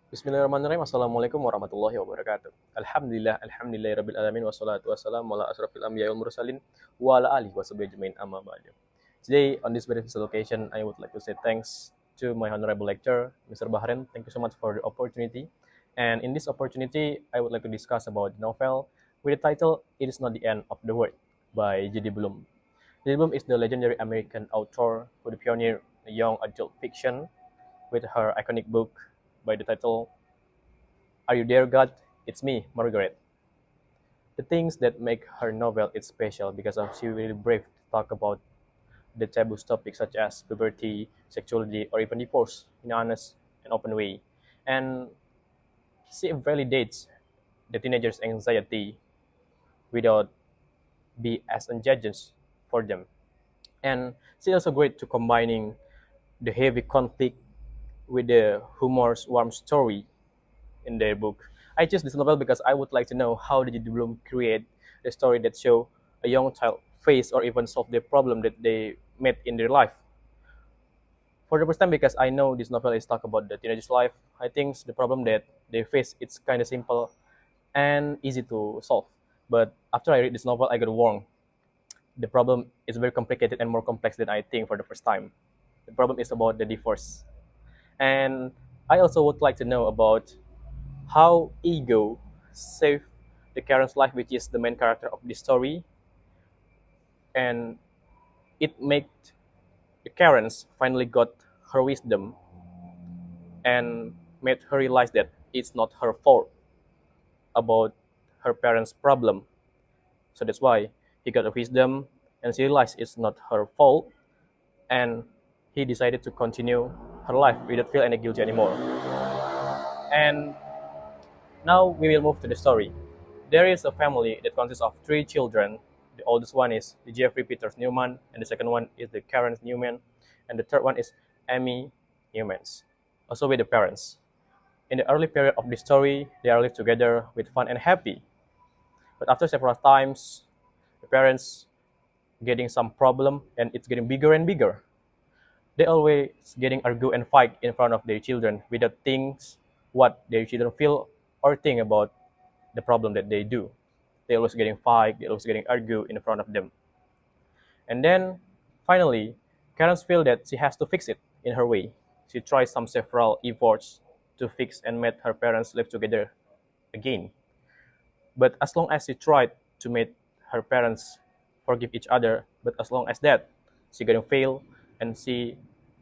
Bismillahirrahmanirrahim. Assalamualaikum warahmatullahi wabarakatuh. Alhamdulillah, alamin wassalatu wassalamu ala asrofil anbiya'i wal mursalin wa ala alihi wa sahbihi ajmain amma ba'du. Today, on this very special occasion, I would like to say thanks to my honorable lecturer, Mr. Bahrain. Thank you so much for the opportunity. And in this opportunity, I would like to discuss about the novel with the title "It Is Not the End of the World" by J.D. Bloom. J.D. Bloom is the legendary American author who pioneered young adult fiction with her iconic book by the title "Are You There, God? It's Me, Margaret." The things that make her novel is special because of she really brave to talk about the taboo topics such as puberty, sexuality, or even divorce in an honest and open way. And she validates the teenager's anxiety without be as unjudged for them. And she also great to combining the heavy conflict with the humorous warm story in their book. I choose this novel because I would like to know how did Bloom create the story that show a young child face or even solve the problem that they met in their life. For the first time, because I know this novel is talk about the teenager's life, I think the problem that they face it's kind of simple and easy to solve. But after I read this novel, I got warned. The problem is very complicated and more complex than I think for the first time. The problem is about the divorce. And I also would like to know about how ego saved the Karen's life, which is the main character of the story, and it made the Karen's finally got her wisdom and made her realize that it's not her fault about her parents' problem. So that's why he got a wisdom and she realized it's not her fault, and he decided to continue her life without feel any guilty anymore. And now we will move to the story. There is a family that consists of three children. The oldest one is Jeffrey Peters Newman, and the second one is the Karen Newman, and the third one is Amy Newmans, also with the parents. In the early period of the story, they are live together with fun and happy. But after several times, the parents getting some problem and it's getting bigger and bigger. They always getting argue and fight in front of their children without things what their children feel or think about the problem that they do. They always getting fight, they always getting argue in front of them. And then finally, Karen feel that she has to fix it in her way. She tries some several efforts to fix and make her parents live together again. But as long as she tried to make her parents forgive each other, but as long as that, she gonna fail and she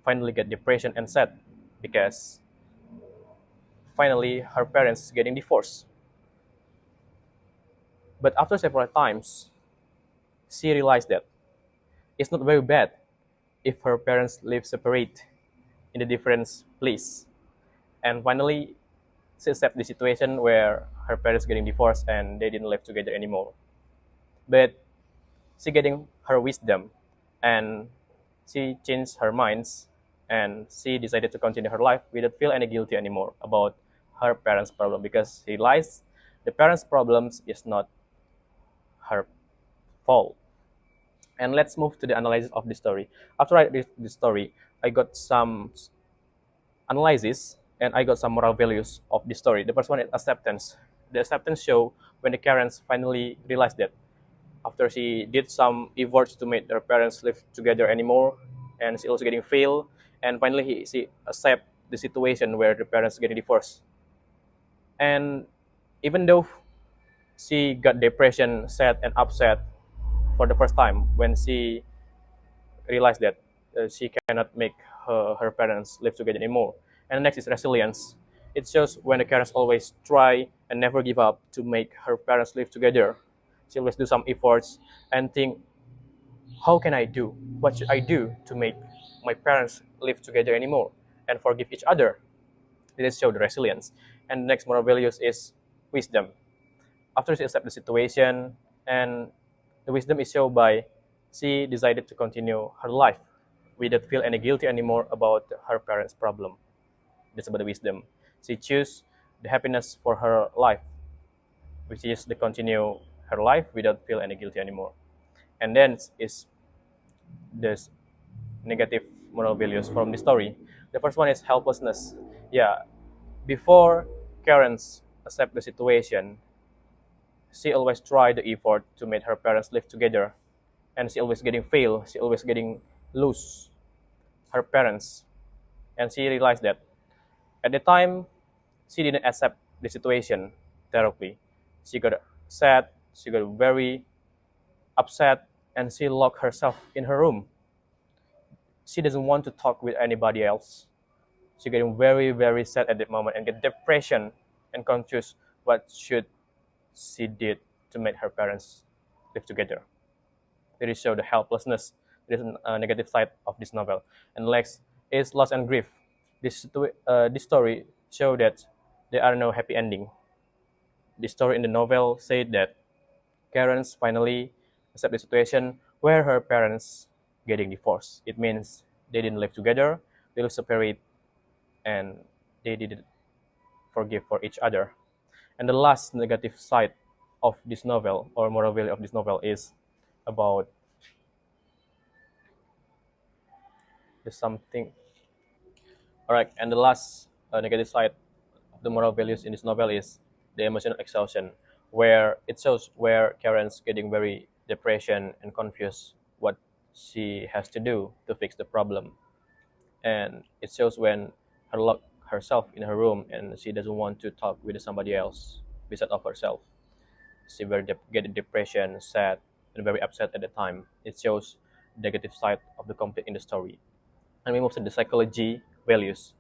finally get depression and sad because finally her parents getting divorced. But after several times, she realized that it's not very bad if her parents live separate in a different place. And finally, she accepted the situation where her parents getting divorced and they didn't live together anymore. But she getting her wisdom and she changed her minds and she decided to continue her life without feel any guilty anymore about her parents' problem because she realized the parents' problems is not her fault. And let's move to the analysis of the story. After I read the story, I got some analysis and I got some moral values of the story. The first one is acceptance. The acceptance show when the parents finally realized that after she did some efforts to make her parents live together anymore, and she also getting failed, and finally she accept the situation where the parents getting divorced. And even though she got depression, sad, and upset for the first time when she realized that she cannot make her parents live together anymore. And the next is resilience. It shows when the parents always try and never give up to make her parents live together. She always do some efforts and think, how can I do? What should I do to make my parents live together anymore and forgive each other? This show the resilience. And the next moral values is wisdom. After she accepts the situation, and the wisdom is shown by she decided to continue her life without feel any guilty anymore about her parents' problem. That's about the wisdom. She choose the happiness for her life, which is to continue her life without feel any guilty anymore. And then is this negative moral values from the story. The first one is helplessness. Yeah, Before Karen's accept the situation, she always try the effort to make her parents live together, and she always getting fail. She always getting lose her parents, and she realized that at the time she didn't accept the situation directly. She got sad. She got very upset, and she locked herself in her room. She doesn't want to talk with anybody else. She getting very, very sad at that moment and get depression and confused what should she did to make her parents live together. It is show the helplessness. There is a negative side of this novel. And next is loss and grief. This story show that there are no happy ending. The story in the novel said that Karen's finally accept the situation where her parents getting divorced. It means they didn't live together, they live separate, and they didn't forgive for each other. And the last negative side of this novel or moral value of this novel is about the something. All right, and the last negative side of the moral values in this novel is the emotional exhaustion, where it shows where Karen's getting very depression and confused what she has to do to fix the problem, and it shows when her lock herself in her room and she doesn't want to talk with somebody else besides of herself. She very getting depression, sad, and very upset at the time. It shows the negative side of the conflict in the story. And we move to the psychology values.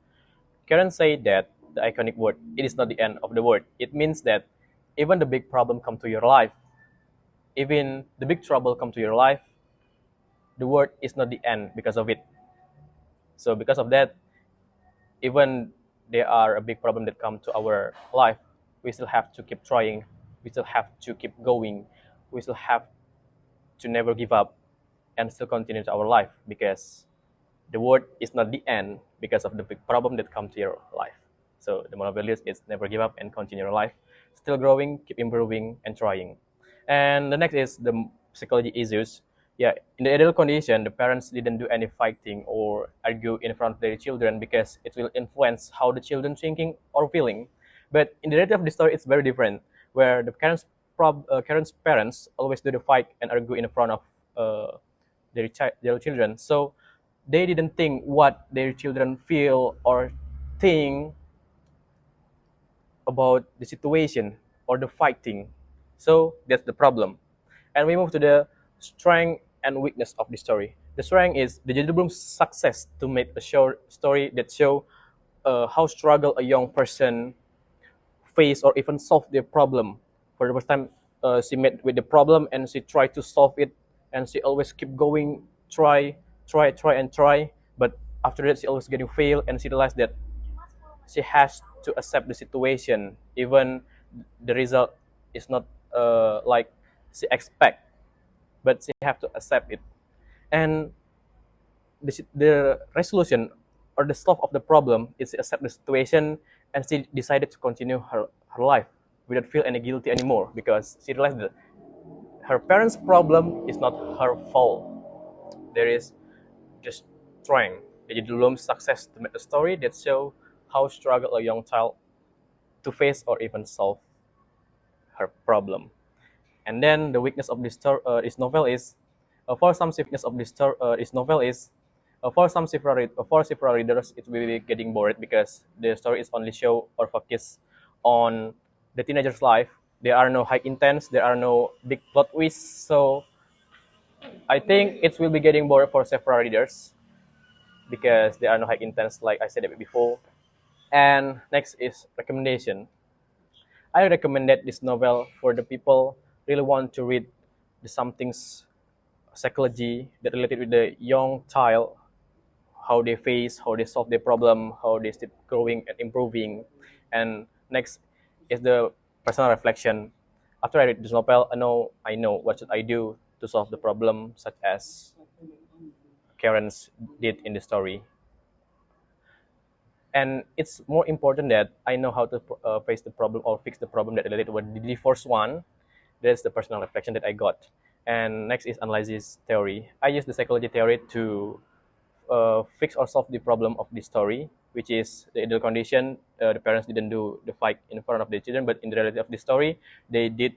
Karen said that the iconic word, it is not the end of the world. It means that even the big problem come to your life, even the big trouble come to your life, the word is not the end because of it. So because of that, even there are a big problem that come to our life, we still have to keep trying. We still have to keep going. We still have to never give up and still continue to our life because the world is not the end because of the big problem that come to your life. So the moral values is never give up and continue your life, still growing, keep improving and trying. And the next is the psychology issues. Yeah, in the ideal condition, the parents didn't do any fighting or argue in front of their children because it will influence how the children thinking or feeling. But in the reality of the story, it's very different, where the Karen's parents always do the fight and argue in front of their children. So they didn't think what their children feel or think about the situation or the fighting. So that's the problem. And we move to the strength and weakness of the story. The strength is the Judubum's success to make a short story that show how struggle a young person face or even solve their problem. For the first time, she met with the problem and she tried to solve it, and she always keep going, try. But after that, she always getting fail, and she realized that she has to accept the situation, even the result is not like she expect, but she have to accept it. And the resolution or the solve of the problem is to accept the situation, and she decided to continue her life without feel any guilty anymore because she realized that her parents' problem is not her fault. There is just trying. Jadi belum success to make a story that show how struggle a young child to face or even solve her problem. And then the weakness of this novel is, for some weakness of this novel is, for several readers, it will be getting bored because the story is only show or focus on the teenager's life. There are no high intense, there are no big plot twists. So I think it will be getting bored for several readers because there are no high intense, like I said before. And next is recommendation. I recommended this novel for the people really want to read the something's psychology that related with the young child, how they face, how they solve their problem, how they keep growing and improving. And next is the personal reflection. After I read this novel, I know what should I do to solve the problem, such as Karen's did in the story. And it's more important that I know how to face the problem or fix the problem that related with the divorce one. That's the personal reflection that I got. And next is analysis theory. I use the psychology theory to fix or solve the problem of the story, which is the ideal condition. The parents didn't do the fight in front of the children, but in the reality of the story, they did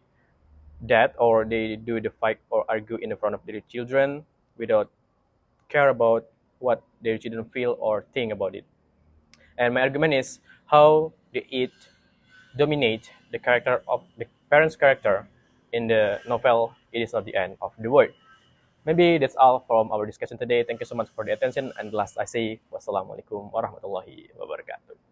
that, or they do the fight or argue in the front of their children without care about what their children feel or think about it. And my argument is how the it dominate the character of the parent's character in the novel. It is not the end of the world. Maybe that's all from our discussion today. Thank you so much for the attention. And last I say, wassalamualaikum warahmatullahi wabarakatuh.